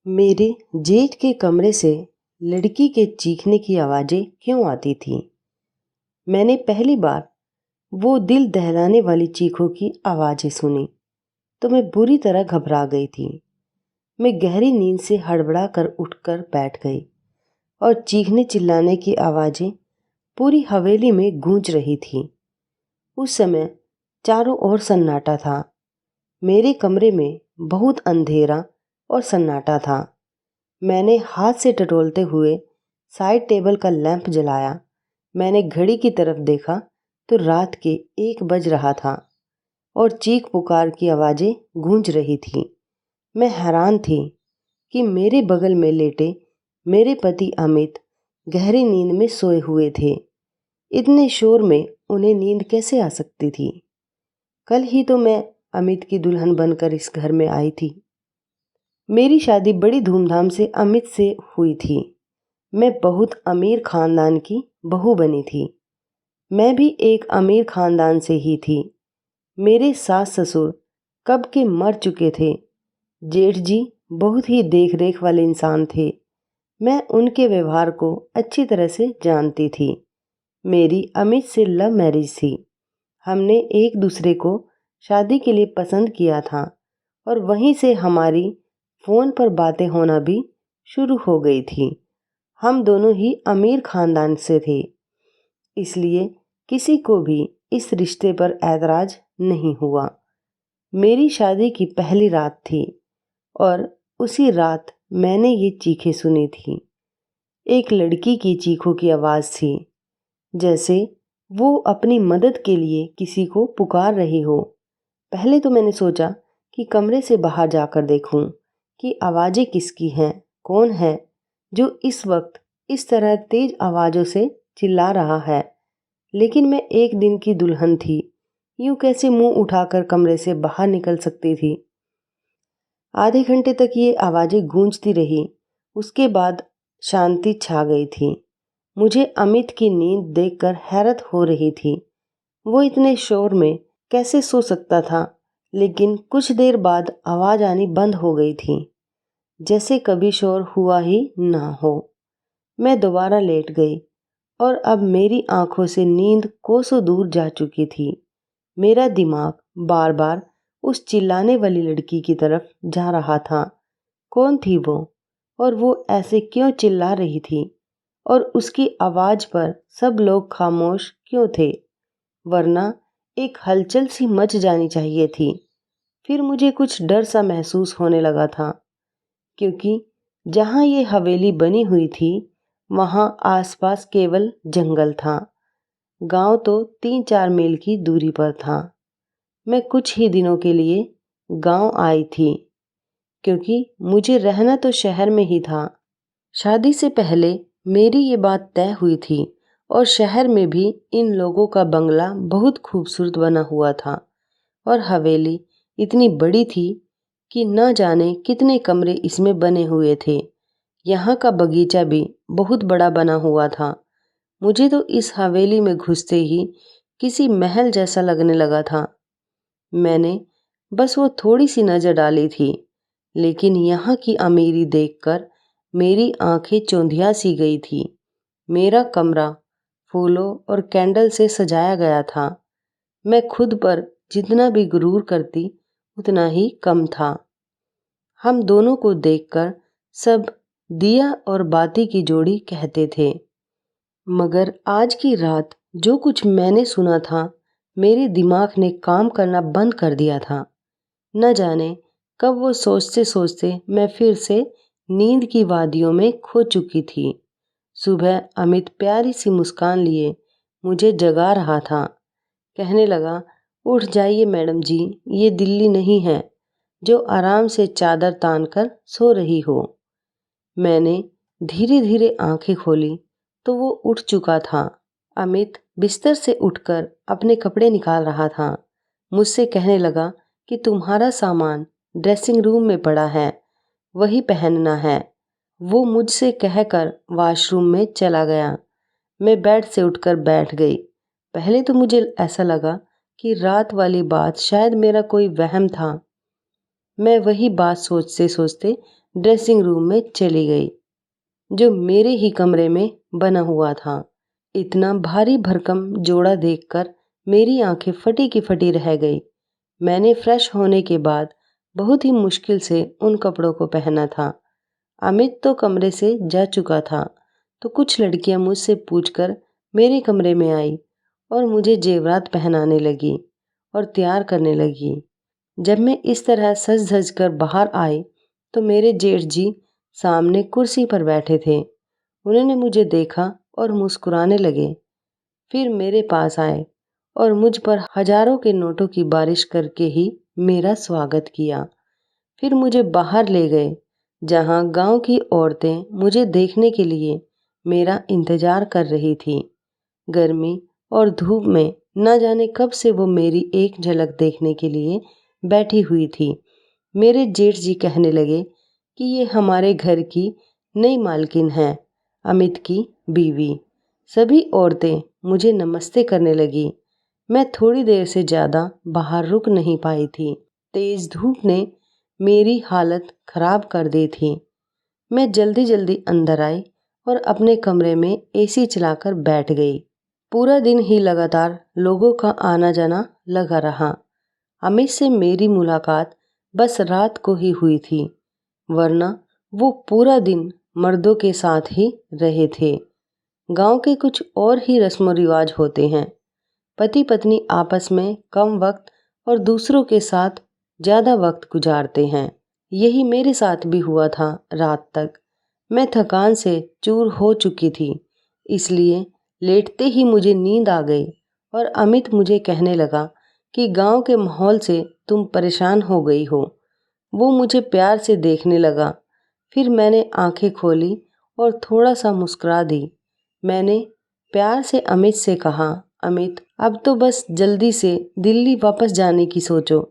मेरे जेठ के कमरे से लड़की के चीखने की आवाज़ें क्यों आती थीं? मैंने पहली बार वो दिल दहलाने वाली चीखों की आवाज़ें सुनी तो मैं बुरी तरह घबरा गई थी। मैं गहरी नींद से हड़बड़ा कर उठकर बैठ गई और चीखने चिल्लाने की आवाज़ें पूरी हवेली में गूंज रही थीं। उस समय चारों ओर सन्नाटा था। मेरे कमरे में बहुत अंधेरा और सन्नाटा था। मैंने हाथ से टटोलते हुए साइड टेबल का लैंप जलाया। मैंने घड़ी की तरफ देखा तो रात के 1 बज रहा था और चीख पुकार की आवाज़ें गूंज रही थीं। मैं हैरान थी कि मेरे बगल में लेटे मेरे पति अमित गहरी नींद में सोए हुए थे। इतने शोर में उन्हें नींद कैसे आ सकती थी? कल ही तो मैं अमित की दुल्हन बनकर इस घर में आई थी। मेरी शादी बड़ी धूमधाम से अमित से हुई थी। मैं बहुत अमीर खानदान की बहू बनी थी। मैं भी एक अमीर खानदान से ही थी। मेरे सास ससुर कब के मर चुके थे। जेठ जी बहुत ही देख रेख वाले इंसान थे। मैं उनके व्यवहार को अच्छी तरह से जानती थी। मेरी अमित से लव मैरिज थी। हमने एक दूसरे को शादी के लिए पसंद किया था और वहीं से हमारी फ़ोन पर बातें होना भी शुरू हो गई थी। हम दोनों ही अमीर खानदान से थे, इसलिए किसी को भी इस रिश्ते पर ऐतराज़ नहीं हुआ। मेरी शादी की पहली रात थी और उसी रात मैंने ये चीखें सुनी थी। एक लड़की की चीखों की आवाज़ थी, जैसे वो अपनी मदद के लिए किसी को पुकार रही हो। पहले तो मैंने सोचा कि कमरे से बाहर जाकर देखूं कि आवाज़ें किसकी हैं, कौन है जो इस वक्त इस तरह तेज आवाज़ों से चिल्ला रहा है। लेकिन मैं एक दिन की दुल्हन थी, यूं कैसे मुंह उठाकर कमरे से बाहर निकल सकती थी। आधे घंटे तक ये आवाज़ें गूंजती रही। उसके बाद शांति छा गई थी। मुझे अमित की नींद देखकर हैरत हो रही थी। वो इतने शोर में कैसे सो सकता था? लेकिन कुछ देर बाद आवाज़ आनी बंद हो गई थी, जैसे कभी शोर हुआ ही ना हो। मैं दोबारा लेट गई और अब मेरी आंखों से नींद कोसों दूर जा चुकी थी। मेरा दिमाग बार बार उस चिल्लाने वाली लड़की की तरफ जा रहा था। कौन थी वो और वो ऐसे क्यों चिल्ला रही थी और उसकी आवाज़ पर सब लोग खामोश क्यों थे? वरना एक हलचल सी मच जानी चाहिए थी। फिर मुझे कुछ डर सा महसूस होने लगा था, क्योंकि जहाँ ये हवेली बनी हुई थी वहाँ आसपास केवल जंगल था। गांव तो 3-4 मील की दूरी पर था। मैं कुछ ही दिनों के लिए गांव आई थी, क्योंकि मुझे रहना तो शहर में ही था। शादी से पहले मेरी ये बात तय हुई थी और शहर में भी इन लोगों का बंगला बहुत खूबसूरत बना हुआ था और हवेली इतनी बड़ी थी कि न जाने कितने कमरे इसमें बने हुए थे। यहाँ का बगीचा भी बहुत बड़ा बना हुआ था। मुझे तो इस हवेली में घुसते ही किसी महल जैसा लगने लगा था। मैंने बस वो थोड़ी सी नज़र डाली थी, लेकिन यहाँ की अमीरी देखकर मेरी आंखें चौंधिया सी गई थी। मेरा कमरा फूलों और कैंडल से सजाया गया था। मैं खुद पर जितना भी गुरूर करती उतना ही कम था। हम दोनों को देखकर सब दिया और बाती की जोड़ी कहते थे। मगर आज की रात जो कुछ मैंने सुना था, मेरे दिमाग ने काम करना बंद कर दिया था। न जाने कब वो सोचते सोचते मैं फिर से नींद की वादियों में खो चुकी थी। सुबह अमित प्यारी सी मुस्कान लिए मुझे जगा रहा था। कहने लगा, उठ जाइए मैडम जी, ये दिल्ली नहीं है जो आराम से चादर तान कर सो रही हो। मैंने धीरे धीरे आंखें खोली तो वो उठ चुका था। अमित बिस्तर से उठकर अपने कपड़े निकाल रहा था। मुझसे कहने लगा कि तुम्हारा सामान ड्रेसिंग रूम में पड़ा है, वही पहनना है। वो मुझसे कहकर वॉशरूम में चला गया। मैं बेड से उठकर बैठ गई। पहले तो मुझे ऐसा लगा कि रात वाली बात शायद मेरा कोई वहम था। मैं वही बात सोचते सोचते ड्रेसिंग रूम में चली गई, जो मेरे ही कमरे में बना हुआ था। इतना भारी भरकम जोड़ा देखकर मेरी आंखें फटी की फटी रह गई। मैंने फ्रेश होने के बाद बहुत ही मुश्किल से उन कपड़ों को पहना था। अमित तो कमरे से जा चुका था, तो कुछ लड़कियां मुझसे पूछकर मेरे कमरे में आई और मुझे जेवरात पहनाने लगी और तैयार करने लगी। जब मैं इस तरह सज धज कर बाहर आई तो मेरे जेठ जी सामने कुर्सी पर बैठे थे। उन्होंने मुझे देखा और मुस्कुराने लगे। फिर मेरे पास आए और मुझ पर हजारों के नोटों की बारिश करके ही मेरा स्वागत किया। फिर मुझे बाहर ले गए, जहां गांव की औरतें मुझे देखने के लिए मेरा इंतजार कर रही थी। गर्मी और धूप में न जाने कब से वो मेरी एक झलक देखने के लिए बैठी हुई थी। मेरे जेठ जी कहने लगे कि ये हमारे घर की नई मालकिन है, अमित की बीवी। सभी औरतें मुझे नमस्ते करने लगी। मैं थोड़ी देर से ज़्यादा बाहर रुक नहीं पाई थी। तेज धूप ने मेरी हालत खराब कर दी थी। मैं जल्दी जल्दी अंदर आई और अपने कमरे में एसी चलाकर बैठ गई। पूरा दिन ही लगातार लोगों का आना जाना लगा रहा। अमित से मेरी मुलाकात बस रात को ही हुई थी, वरना वो पूरा दिन मर्दों के साथ ही रहे थे। गांव के कुछ और ही रस्म रिवाज होते हैं। पति पत्नी आपस में कम वक्त और दूसरों के साथ ज़्यादा वक्त गुजारते हैं। यही मेरे साथ भी हुआ था। रात तक मैं थकान से चूर हो चुकी थी, इसलिए लेटते ही मुझे नींद आ गई और अमित मुझे कहने लगा कि गांव के माहौल से तुम परेशान हो गई हो। वो मुझे प्यार से देखने लगा। फिर मैंने आंखें खोली और थोड़ा सा मुस्कुरा दी। मैंने प्यार से अमित से कहा, अमित, अब तो बस जल्दी से दिल्ली वापस जाने की सोचो।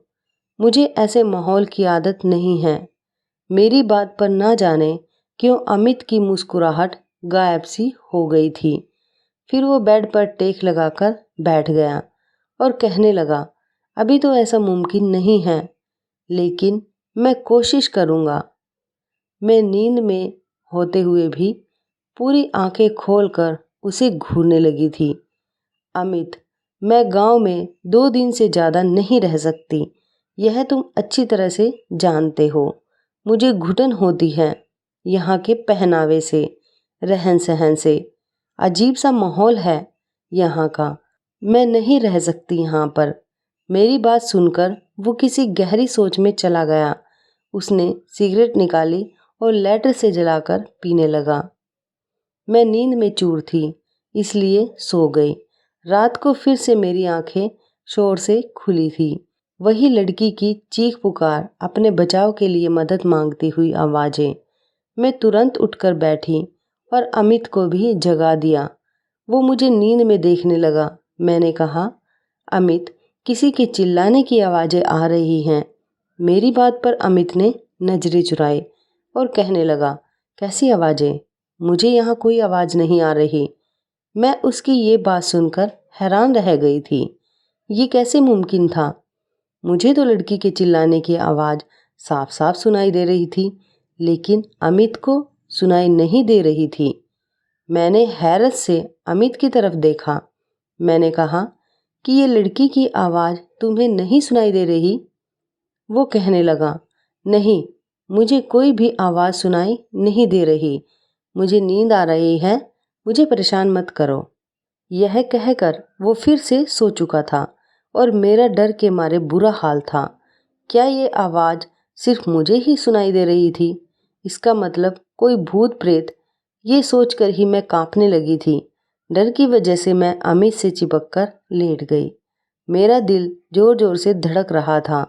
मुझे ऐसे माहौल की आदत नहीं है। मेरी बात पर ना जाने क्यों अमित की मुस्कुराहट गायब सी हो गई थी। फिर वो बेड पर टेक लगाकर बैठ गया और कहने लगा, अभी तो ऐसा मुमकिन नहीं है, लेकिन मैं कोशिश करूँगा। मैं नींद में होते हुए भी पूरी आंखें खोलकर उसे घूरने लगी थी। अमित, मैं गांव में 2 दिन से ज़्यादा नहीं रह सकती, यह तुम अच्छी तरह से जानते हो। मुझे घुटन होती है यहाँ के पहनावे से, रहन सहन से। अजीब सा माहौल है यहाँ का। मैं नहीं रह सकती यहाँ पर। मेरी बात सुनकर वो किसी गहरी सोच में चला गया। उसने सिगरेट निकाली और लाइटर से जलाकर पीने लगा। मैं नींद में चूर थी, इसलिए सो गई। रात को फिर से मेरी आंखें शोर से खुली थी। वही लड़की की चीख पुकार, अपने बचाव के लिए मदद मांगती हुई आवाज़ें। मैं तुरंत उठकर बैठी और अमित को भी जगा दिया। वो मुझे नींद में देखने लगा। मैंने कहा, अमित, किसी के चिल्लाने की आवाज़ें आ रही हैं। मेरी बात पर अमित ने नजरें चुराई और कहने लगा, कैसी आवाज़ें? मुझे यहाँ कोई आवाज़ नहीं आ रही। मैं उसकी ये बात सुनकर हैरान रह गई थी। ये कैसे मुमकिन था? मुझे तो लड़की के चिल्लाने की आवाज़ साफ साफ सुनाई दे रही थी, लेकिन अमित को सुनाई नहीं दे रही थी। मैंने हैरत से अमित की तरफ देखा। मैंने कहा कि ये लड़की की आवाज़ तुम्हें नहीं सुनाई दे रही? वो कहने लगा, नहीं, मुझे कोई भी आवाज़ सुनाई नहीं दे रही। मुझे नींद आ रही है, मुझे परेशान मत करो। यह कहकर वो फिर से सो चुका था और मेरा डर के मारे बुरा हाल था। क्या ये आवाज़ सिर्फ मुझे ही सुनाई दे रही थी? इसका मतलब कोई भूत प्रेत? ये सोचकर ही मैं कांपने लगी थी। डर की वजह से मैं अमित से चिपककर लेट गई। मेरा दिल जोर जोर से धड़क रहा था।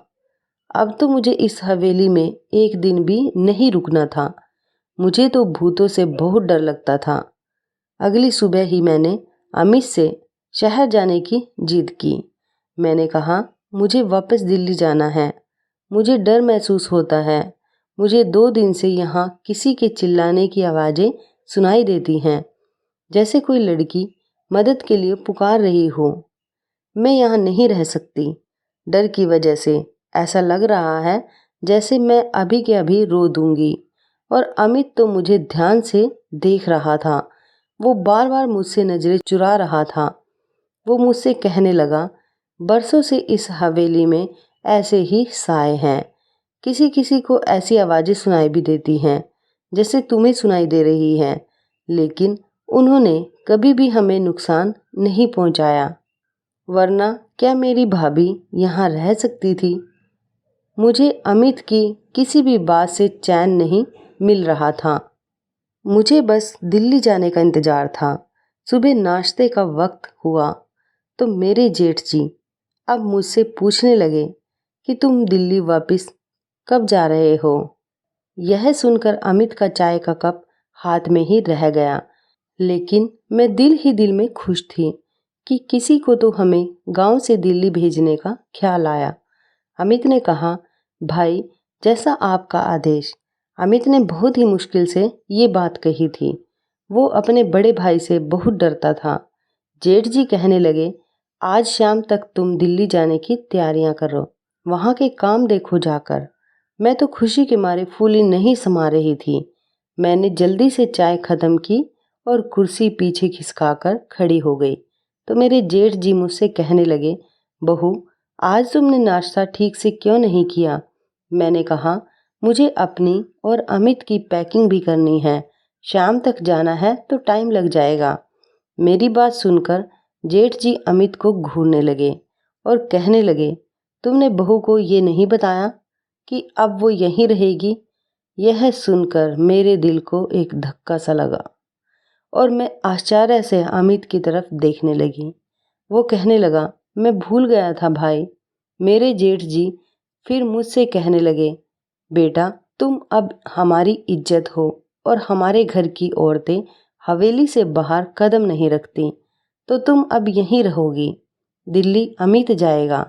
अब तो मुझे इस हवेली में एक दिन भी नहीं रुकना था। मुझे तो भूतों से बहुत डर लगता था। अगली सुबह ही मैंने अमित से शहर जाने की जिद की। मैंने कहा, मुझे वापस दिल्ली जाना है। मुझे डर महसूस होता है। मुझे 2 दिन से यहाँ किसी के चिल्लाने की आवाज़ें सुनाई देती हैं, जैसे कोई लड़की मदद के लिए पुकार रही हो। मैं यहाँ नहीं रह सकती। डर की वजह से ऐसा लग रहा है जैसे मैं अभी के अभी रो दूंगी। और अमित तो मुझे ध्यान से देख रहा था। वो बार बार मुझसे नजरें चुरा रहा था। वो मुझसे कहने लगा, बरसों से इस हवेली में ऐसे ही साए हैं। किसी किसी को ऐसी आवाज़ें सुनाई भी देती हैं जैसे तुम्हें सुनाई दे रही हैं, लेकिन उन्होंने कभी भी हमें नुकसान नहीं पहुंचाया। वरना क्या मेरी भाभी यहाँ रह सकती थी? मुझे अमित की किसी भी बात से चैन नहीं मिल रहा था। मुझे बस दिल्ली जाने का इंतज़ार था। सुबह नाश्ते का वक्त हुआ तो मेरे जेठ जी अब मुझसे पूछने लगे कि तुम दिल्ली वापस कब जा रहे हो। यह सुनकर अमित का चाय का कप हाथ में ही रह गया, लेकिन मैं दिल ही दिल में खुश थी कि किसी को तो हमें गांव से दिल्ली भेजने का ख्याल आया। अमित ने कहा, भाई जैसा आपका आदेश। अमित ने बहुत ही मुश्किल से ये बात कही थी। वो अपने बड़े भाई से बहुत डरता था। जेठ जी कहने लगे, आज शाम तक तुम दिल्ली जाने की तैयारियां करो, वहाँ के काम देखो जाकर। मैं तो खुशी के मारे फूली नहीं समा रही थी। मैंने जल्दी से चाय खत्म की और कुर्सी पीछे खिसकाकर खड़ी हो गई तो मेरे जेठ जी मुझसे कहने लगे, बहू आज तुमने नाश्ता ठीक से क्यों नहीं किया? मैंने कहा, मुझे अपनी और अमित की पैकिंग भी करनी है। शाम तक जाना है तो टाइम लग जाएगा। मेरी बात सुनकर जेठ जी अमित को घूरने लगे और कहने लगे, तुमने बहू को ये नहीं बताया कि अब वो यहीं रहेगी? यह सुनकर मेरे दिल को एक धक्का सा लगा और मैं आश्चर्य से अमित की तरफ देखने लगी। वो कहने लगा, मैं भूल गया था भाई। मेरे जेठ जी फिर मुझसे कहने लगे, बेटा तुम अब हमारी इज्जत हो और हमारे घर की औरतें हवेली से बाहर कदम नहीं रखती, तो तुम अब यहीं रहोगी। दिल्ली अमित जाएगा।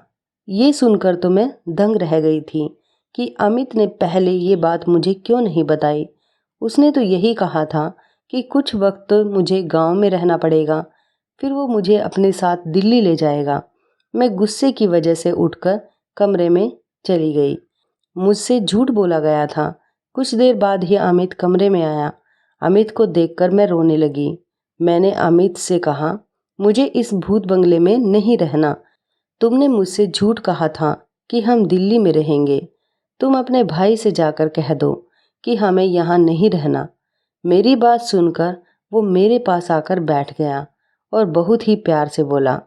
ये सुनकर तो मैं दंग रह गई थी कि अमित ने पहले ये बात मुझे क्यों नहीं बताई। उसने तो यही कहा था कि कुछ वक्त तो मुझे गांव में रहना पड़ेगा, फिर वो मुझे अपने साथ दिल्ली ले जाएगा। मैं गुस्से की वजह से उठकर कमरे में चली गई। मुझसे झूठ बोला गया था। कुछ देर बाद ही अमित कमरे में आया। अमित को देखकर मैं रोने लगी। मैंने अमित से कहा, मुझे इस भूत बंगले में नहीं रहना। तुमने मुझसे झूठ कहा था कि हम दिल्ली में रहेंगे। तुम अपने भाई से जाकर कह दो कि हमें यहाँ नहीं रहना। मेरी बात सुनकर वो मेरे पास आकर बैठ गया और बहुत ही प्यार से बोला,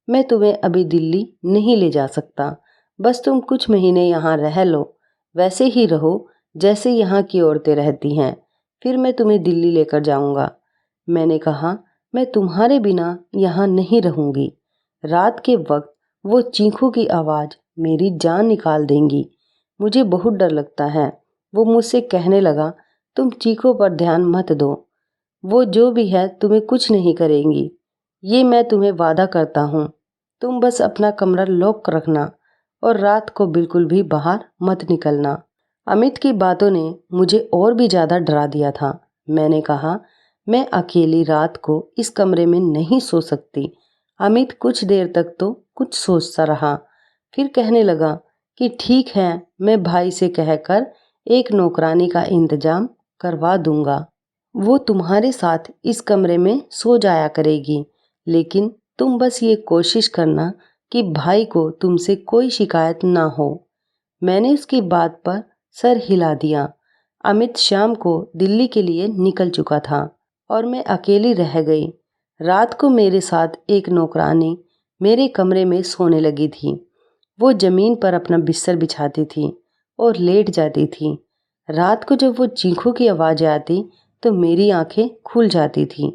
मैं तुम्हें अभी दिल्ली नहीं ले जा सकता। बस तुम कुछ महीने यहाँ रह लो, वैसे ही रहो जैसे यहाँ की औरतें रहती हैं, फिर मैं तुम्हें दिल्ली लेकर जाऊँगा। मैंने कहा, मैं तुम्हारे बिना यहाँ नहीं रहूँगी। रात के वक्त वो चीखों की आवाज़ मेरी जान निकाल देंगी। मुझे बहुत डर लगता है। वो मुझसे कहने लगा, तुम चीखों पर ध्यान मत दो। वो जो भी है तुम्हें कुछ नहीं करेंगी, ये मैं तुम्हें वादा करता हूँ। तुम बस अपना कमरा लॉक रखना और रात को बिल्कुल भी बाहर मत निकलना। अमित की बातों ने मुझे और भी ज़्यादा डरा दिया था। मैंने कहा, मैं अकेली रात को इस कमरे में नहीं सो सकती। अमित कुछ देर तक तो कुछ सोचता रहा, फिर कहने लगा कि ठीक है, मैं भाई से कहकर एक नौकरानी का इंतजाम करवा दूंगा। वो तुम्हारे साथ इस कमरे में सो जाया करेगी, लेकिन तुम बस ये कोशिश करना कि भाई को तुमसे कोई शिकायत ना हो। मैंने उसकी बात पर सर हिला दिया। अमित शाम को दिल्ली के लिए निकल चुका था और मैं अकेली रह गई। रात को मेरे साथ एक नौकरानी मेरे कमरे में सोने लगी थी। वो ज़मीन पर अपना बिस्तर बिछाती थी और लेट जाती थी। रात को जब वो चीखों की आवाज़ें आती तो मेरी आंखें खुल जाती थी।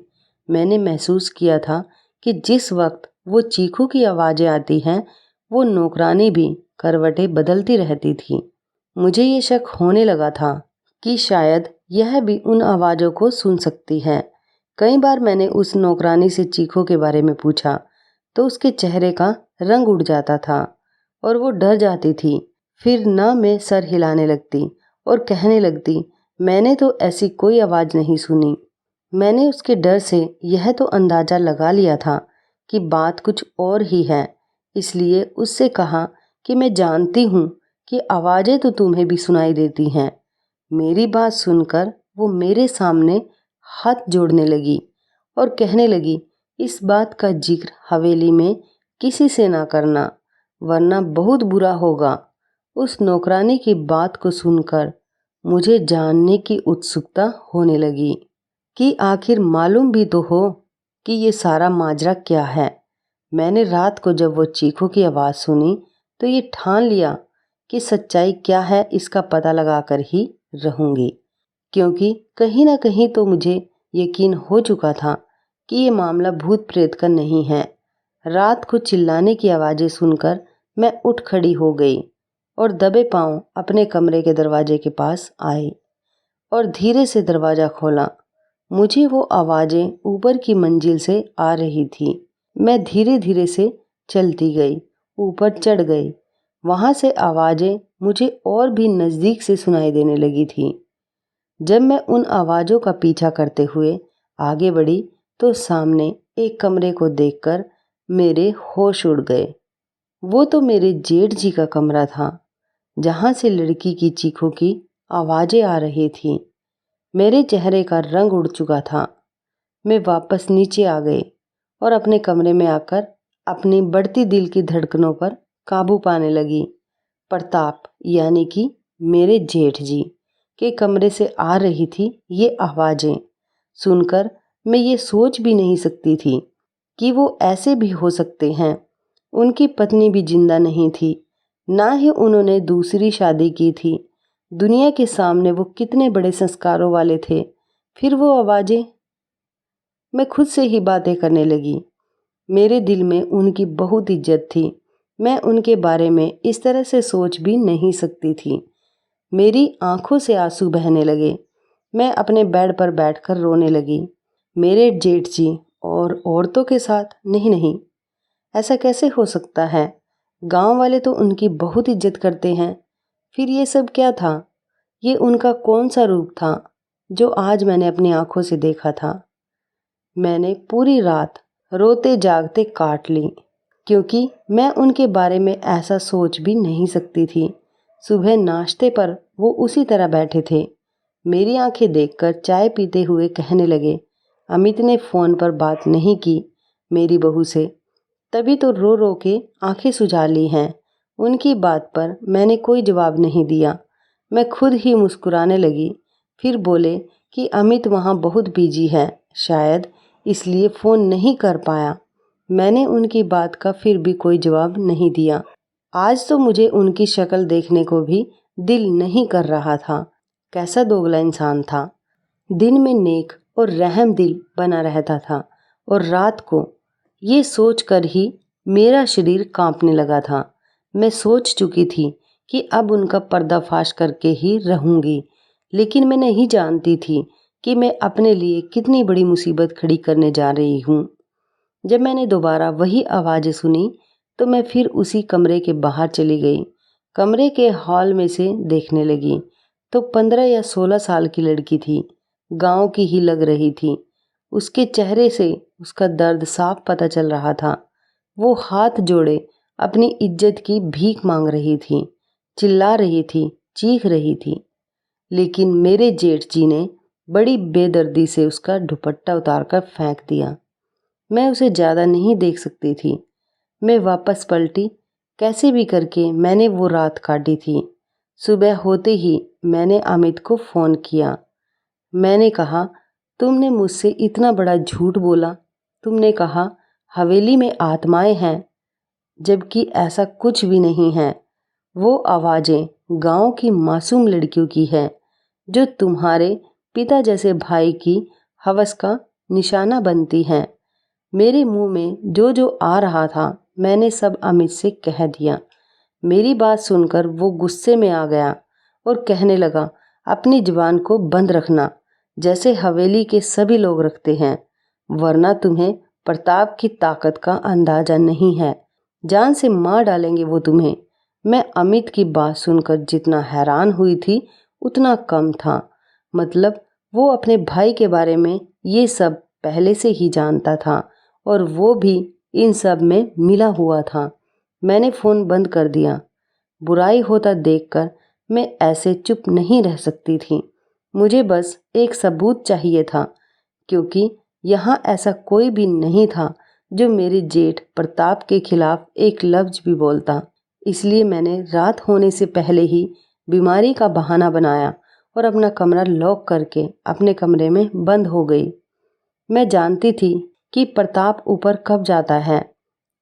मैंने महसूस किया था कि जिस वक्त वो चीखों की आवाज़ें आती हैं, वो नौकरानी भी करवटें बदलती रहती थी। मुझे ये शक होने लगा था कि शायद यह भी उन आवाज़ों को सुन सकती है। कई बार मैंने उस नौकरानी से चीखों के बारे में पूछा तो उसके चेहरे का रंग उड़ जाता था और वो डर जाती थी। फिर ना मैं सर हिलाने लगती और कहने लगती, मैंने तो ऐसी कोई आवाज़ नहीं सुनी। मैंने उसके डर से यह तो अंदाज़ा लगा लिया था कि बात कुछ और ही है, इसलिए उससे कहा कि मैं जानती हूँ कि आवाज़ें तो तुम्हें भी सुनाई देती हैं, मेरी बात सुनकर वो मेरे सामने हाथ जोड़ने लगी और कहने लगी, इस बात का जिक्र हवेली में किसी से ना करना, वरना बहुत बुरा होगा। उस नौकरानी की बात को सुनकर मुझे जानने की उत्सुकता होने लगी कि आखिर मालूम भी तो हो कि ये सारा माजरा क्या है। मैंने रात को जब वो चीखों की आवाज़ सुनी तो ये ठान लिया कि सच्चाई क्या है इसका पता लगाकर ही रहूंगी, क्योंकि कहीं ना कहीं तो मुझे यकीन हो चुका था कि ये मामला भूत प्रेत का नहीं है। रात को चिल्लाने की आवाज़ें सुनकर मैं उठ खड़ी हो गई और दबे पांव अपने कमरे के दरवाजे के पास आई और धीरे से दरवाज़ा खोला। मुझे वो आवाज़ें ऊपर की मंजिल से आ रही थी। मैं धीरे धीरे से चलती गई, ऊपर चढ़ गई। वहाँ से आवाज़ें मुझे और भी नज़दीक से सुनाई देने लगी थी। जब मैं उन आवाज़ों का पीछा करते हुए आगे बढ़ी तो सामने एक कमरे को देखकर मेरे होश उड़ गए। वो तो मेरे जेठ जी का कमरा था, जहाँ से लड़की की चीखों की आवाज़ें आ रही थीं। मेरे चेहरे का रंग उड़ चुका था। मैं वापस नीचे आ गई और अपने कमरे में आकर अपनी बढ़ती दिल की धड़कनों पर काबू पाने लगी। प्रताप यानी कि मेरे जेठ जी के कमरे से आ रही थी ये आवाज़ें। सुनकर मैं ये सोच भी नहीं सकती थी कि वो ऐसे भी हो सकते हैं। उनकी पत्नी भी जिंदा नहीं थी, ना ही उन्होंने दूसरी शादी की थी। दुनिया के सामने वो कितने बड़े संस्कारों वाले थे। फिर वो आवाज़ें। मैं खुद से ही बातें करने लगी। मेरे दिल में उनकी बहुत इज्जत थी। मैं उनके बारे में इस तरह से सोच भी नहीं सकती थी। मेरी आंखों से आंसू बहने लगे। मैं अपने बेड पर बैठकर रोने लगी। मेरे जेठ जी और औरतों के साथ? नहीं नहीं, ऐसा कैसे हो सकता है? गांव वाले तो उनकी बहुत इज्जत करते हैं। फिर ये सब क्या था? ये उनका कौन सा रूप था जो आज मैंने अपनी आंखों से देखा था? मैंने पूरी रात रोते जागते काट ली, क्योंकि मैं उनके बारे में ऐसा सोच भी नहीं सकती थी। सुबह नाश्ते पर वो उसी तरह बैठे थे। मेरी आंखें देखकर चाय पीते हुए कहने लगे, अमित ने फ़ोन पर बात नहीं की मेरी बहू से, तभी तो रो रो के आंखें सुझा ली हैं। उनकी बात पर मैंने कोई जवाब नहीं दिया। मैं खुद ही मुस्कुराने लगी। फिर बोले कि अमित वहाँ बहुत बिजी है, शायद इसलिए फ़ोन नहीं कर पाया। मैंने उनकी बात का फिर भी कोई जवाब नहीं दिया। आज तो मुझे उनकी शक्ल देखने को भी दिल नहीं कर रहा था। कैसा दोगला इंसान था। दिन में नेक और रहम दिल बना रहता था और रात को ये सोच कर ही मेरा शरीर कांपने लगा था। मैं सोच चुकी थी कि अब उनका पर्दाफाश करके ही रहूंगी, लेकिन मैं नहीं जानती थी कि मैं अपने लिए कितनी बड़ी मुसीबत खड़ी करने जा रही हूँ। जब मैंने दोबारा वही आवाज़ें सुनी तो मैं फिर उसी कमरे के बाहर चली गई। कमरे के हॉल में से देखने लगी तो 15 या 16 साल की लड़की थी। गांव की ही लग रही थी। उसके चेहरे से उसका दर्द साफ पता चल रहा था। वो हाथ जोड़े अपनी इज्जत की भीख मांग रही थी, चिल्ला रही थी, चीख रही थी। लेकिन मेरे जेठ जी ने बड़ी बेदर्दी से उसका दुपट्टा उतारकर फेंक दिया। मैं उसे ज़्यादा नहीं देख सकती थी। मैं वापस पलटी। कैसे भी करके मैंने वो रात काटी थी। सुबह होते ही मैंने अमित को फ़ोन किया। मैंने कहा, तुमने मुझसे इतना बड़ा झूठ बोला। तुमने कहा हवेली में आत्माएं हैं, जबकि ऐसा कुछ भी नहीं है। वो आवाज़ें गांव की मासूम लड़कियों की हैं, जो तुम्हारे पिता जैसे भाई की हवस का निशाना बनती हैं। मेरे मुंह में जो जो आ रहा था मैंने सब अमित से कह दिया। मेरी बात सुनकर वो गुस्से में आ गया और कहने लगा, अपनी जुबान को बंद रखना, जैसे हवेली के सभी लोग रखते हैं, वरना तुम्हें प्रताप की ताकत का अंदाजा नहीं है। जान से मार डालेंगे वो तुम्हें। मैं अमित की बात सुनकर जितना हैरान हुई थी उतना कम था। मतलब वो अपने भाई के बारे में ये सब पहले से ही जानता था और वो भी इन सब में मिला हुआ था। मैंने फ़ोन बंद कर दिया। बुराई होता देखकर मैं ऐसे चुप नहीं रह सकती थी। मुझे बस एक सबूत चाहिए था, क्योंकि यहाँ ऐसा कोई भी नहीं था जो मेरे जेठ प्रताप के खिलाफ एक लफ्ज भी बोलता। इसलिए मैंने रात होने से पहले ही बीमारी का बहाना बनाया और अपना कमरा लॉक करके अपने कमरे में बंद हो गई। मैं जानती थी कि प्रताप ऊपर कब जाता है,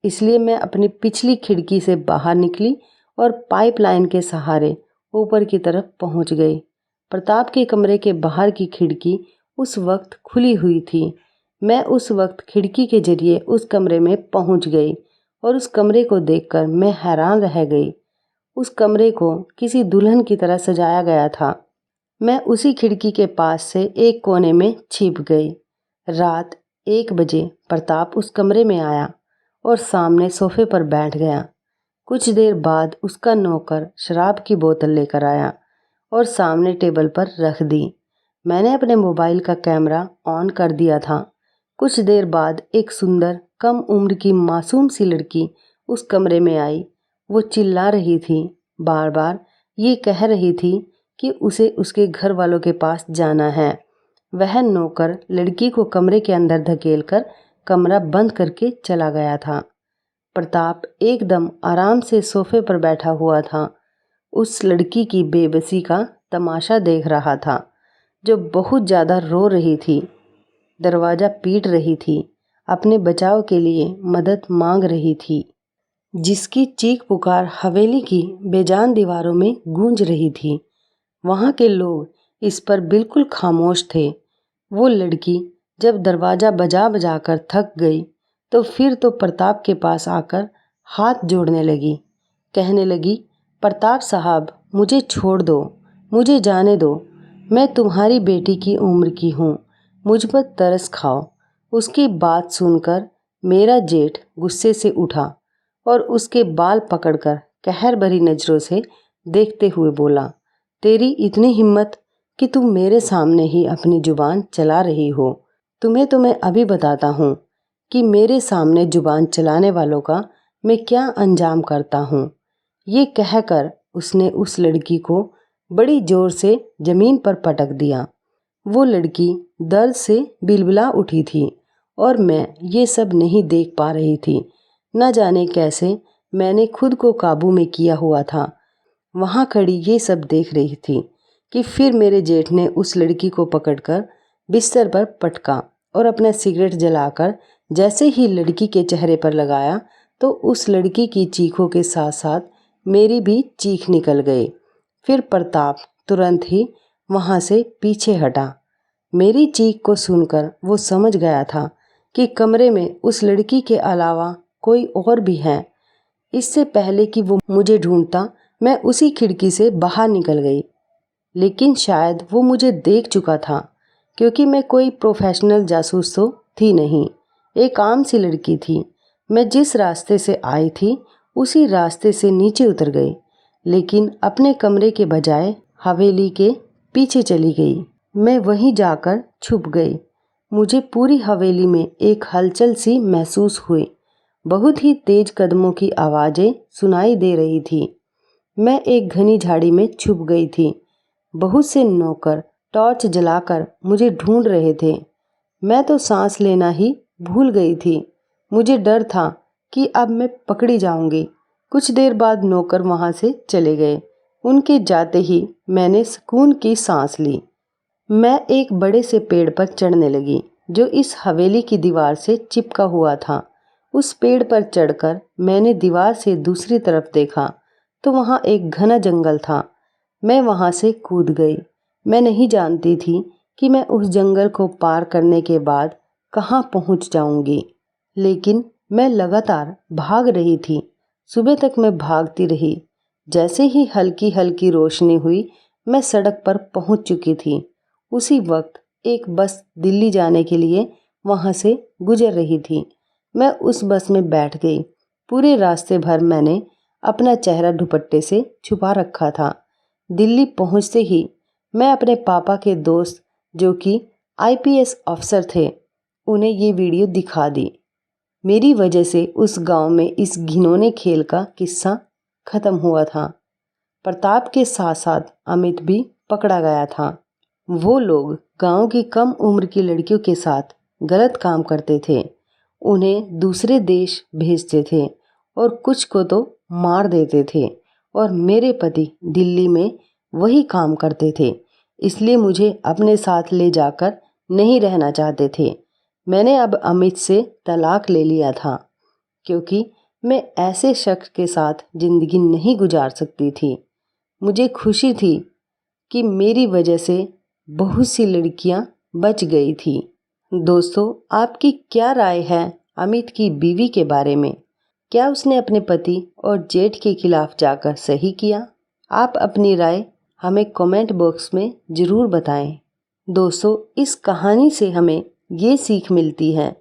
इसलिए मैं अपनी पिछली खिड़की से बाहर निकली और पाइपलाइन के सहारे ऊपर की तरफ पहुंच गई। प्रताप के कमरे के बाहर की खिड़की उस वक्त खुली हुई थी। मैं उस वक्त खिड़की के जरिए उस कमरे में पहुंच गई और उस कमरे को देखकर मैं हैरान रह गई। उस कमरे को किसी दुल्हन की तरह सजाया गया था। मैं उसी खिड़की के पास से एक कोने में छिप गई। रात 1 बजे प्रताप उस कमरे में आया और सामने सोफे पर बैठ गया। कुछ देर बाद उसका नौकर शराब की बोतल लेकर आया और सामने टेबल पर रख दी। मैंने अपने मोबाइल का कैमरा ऑन कर दिया था। कुछ देर बाद एक सुंदर कम उम्र की मासूम सी लड़की उस कमरे में आई। वो चिल्ला रही थी, बार बार ये कह रही थी कि उसे उसके घर वालों के पास जाना है। वह नौकर लड़की को कमरे के अंदर धकेलकर कमरा बंद करके चला गया था। प्रताप एकदम आराम से सोफे पर बैठा हुआ था। उस लड़की की बेबसी का तमाशा देख रहा था, जो बहुत ज़्यादा रो रही थी, दरवाज़ा पीट रही थी, अपने बचाव के लिए मदद मांग रही थी, जिसकी चीख पुकार हवेली की बेजान दीवारों में गूंज रही थी। वहाँ के लोग इस पर बिल्कुल खामोश थे। वो लड़की जब दरवाज़ा बजा बजा कर थक गई तो फिर तो प्रताप के पास आकर हाथ जोड़ने लगी। कहने लगी, प्रताप साहब, मुझे छोड़ दो, मुझे जाने दो। मैं तुम्हारी बेटी की उम्र की हूँ, मुझ पर तरस खाओ। उसकी बात सुनकर मेरा जेठ गुस्से से उठा और उसके बाल पकड़कर कहर भरी नज़रों से देखते हुए बोला, तेरी इतनी हिम्मत कि तुम मेरे सामने ही अपनी जुबान चला रही हो। तुम्हें अभी बताता हूँ कि मेरे सामने जुबान चलाने वालों का मैं क्या अंजाम करता हूँ। ये कहकर उसने उस लड़की को बड़ी जोर से जमीन पर पटक दिया। वो लड़की दर्द से बिलबिला उठी थी और मैं ये सब नहीं देख पा रही थी। न जाने कैसे मैंने खुद को काबू में किया हुआ था। वहाँ खड़ी ये सब देख रही थी कि फिर मेरे जेठ ने उस लड़की को पकड़कर बिस्तर पर पटका और अपना सिगरेट जलाकर जैसे ही लड़की के चेहरे पर लगाया तो उस लड़की की चीखों के साथ साथ मेरी भी चीख निकल गई। फिर प्रताप तुरंत ही वहाँ से पीछे हटा। मेरी चीख को सुनकर वो समझ गया था कि कमरे में उस लड़की के अलावा कोई और भी है। इससे पहले कि वो मुझे ढूंढता मैं उसी खिड़की से बाहर निकल गई। लेकिन शायद वो मुझे देख चुका था, क्योंकि मैं कोई प्रोफेशनल जासूस तो थी नहीं, एक आम सी लड़की थी। मैं जिस रास्ते से आई थी उसी रास्ते से नीचे उतर गई, लेकिन अपने कमरे के बजाय हवेली के पीछे चली गई। मैं वहीं जाकर छुप गई। मुझे पूरी हवेली में एक हलचल सी महसूस हुई। बहुत ही तेज कदमों की आवाज़ें सुनाई दे रही थी। मैं एक घनी झाड़ी में छुप गई थी। बहुत से नौकर टॉर्च जलाकर मुझे ढूंढ रहे थे। मैं तो सांस लेना ही भूल गई थी। मुझे डर था कि अब मैं पकड़ी जाऊंगी। कुछ देर बाद नौकर वहां से चले गए। उनके जाते ही मैंने सुकून की सांस ली। मैं एक बड़े से पेड़ पर चढ़ने लगी, जो इस हवेली की दीवार से चिपका हुआ था। उस पेड़ पर चढ़कर मैंने दीवार से दूसरी तरफ देखा तो वहाँ एक घना जंगल था। मैं वहाँ से कूद गई। मैं नहीं जानती थी कि मैं उस जंगल को पार करने के बाद कहाँ पहुँच जाऊंगी, लेकिन मैं लगातार भाग रही थी। सुबह तक मैं भागती रही। जैसे ही हल्की हल्की रोशनी हुई मैं सड़क पर पहुँच चुकी थी। उसी वक्त एक बस दिल्ली जाने के लिए वहाँ से गुजर रही थी। मैं उस बस में बैठ गई। पूरे रास्ते भर मैंने अपना चेहरा दुपट्टे से छुपा रखा था। दिल्ली पहुँचते ही मैं अपने पापा के दोस्त, जो कि आईपीएस अफसर थे, उन्हें ये वीडियो दिखा दी। मेरी वजह से उस गांव में इस घिनौने खेल का किस्सा खत्म हुआ था। प्रताप के साथ साथ अमित भी पकड़ा गया था। वो लोग गांव की कम उम्र की लड़कियों के साथ गलत काम करते थे, उन्हें दूसरे देश भेजते थे और कुछ को तो मार देते थे। और मेरे पति दिल्ली में वही काम करते थे, इसलिए मुझे अपने साथ ले जाकर नहीं रहना चाहते थे। मैंने अब अमित से तलाक ले लिया था, क्योंकि मैं ऐसे शख्स के साथ ज़िंदगी नहीं गुजार सकती थी। मुझे खुशी थी कि मेरी वजह से बहुत सी लड़कियां बच गई थी। दोस्तों, आपकी क्या राय है अमित की बीवी के बारे में? क्या उसने अपने पति और जेठ के खिलाफ जाकर सही किया? आप अपनी राय हमें कमेंट बॉक्स में ज़रूर बताएं। दोस्तों, इस कहानी से हमें ये सीख मिलती है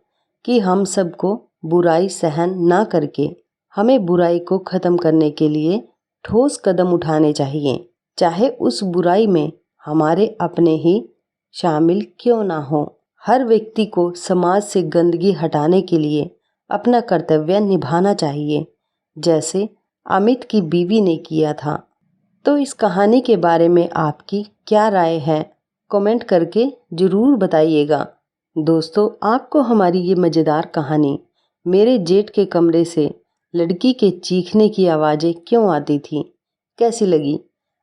कि हम सबको बुराई सहन ना करके हमें बुराई को ख़त्म करने के लिए ठोस कदम उठाने चाहिए, चाहे उस बुराई में हमारे अपने ही शामिल क्यों ना हो। हर व्यक्ति को समाज से गंदगी हटाने के लिए अपना कर्तव्य निभाना चाहिए, जैसे अमित की बीवी ने किया था। तो इस कहानी के बारे में आपकी क्या राय है? कमेंट करके ज़रूर बताइएगा। दोस्तों, आपको हमारी ये मज़ेदार कहानी मेरे जेठ के कमरे से लड़की के चीखने की आवाज़ें क्यों आती थी कैसी लगी?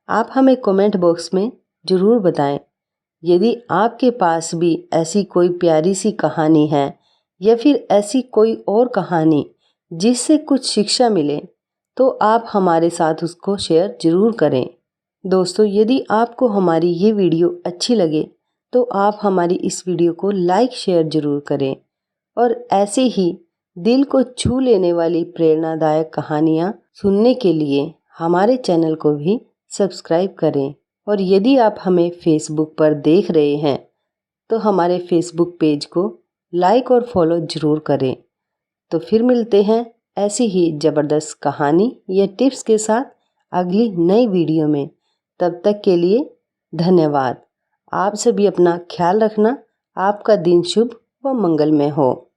आप हमें कमेंट बॉक्स में ज़रूर बताएं। यदि आपके पास भी ऐसी कोई प्यारी सी कहानी है या फिर ऐसी कोई और कहानी जिससे कुछ शिक्षा मिले, तो आप हमारे साथ उसको शेयर ज़रूर करें। दोस्तों, यदि आपको हमारी ये वीडियो अच्छी लगे तो आप हमारी इस वीडियो को लाइक शेयर ज़रूर करें और ऐसे ही दिल को छू लेने वाली प्रेरणादायक कहानियाँ सुनने के लिए हमारे चैनल को भी सब्सक्राइब करें। और यदि आप हमें फेसबुक पर देख रहे हैं तो हमारे फेसबुक पेज को लाइक और फॉलो ज़रूर करें। तो फिर मिलते हैं ऐसी ही ज़बरदस्त कहानी या टिप्स के साथ अगली नई वीडियो में। तब तक के लिए धन्यवाद। आप सभी अपना ख्याल रखना। आपका दिन शुभ व मंगलमय हो।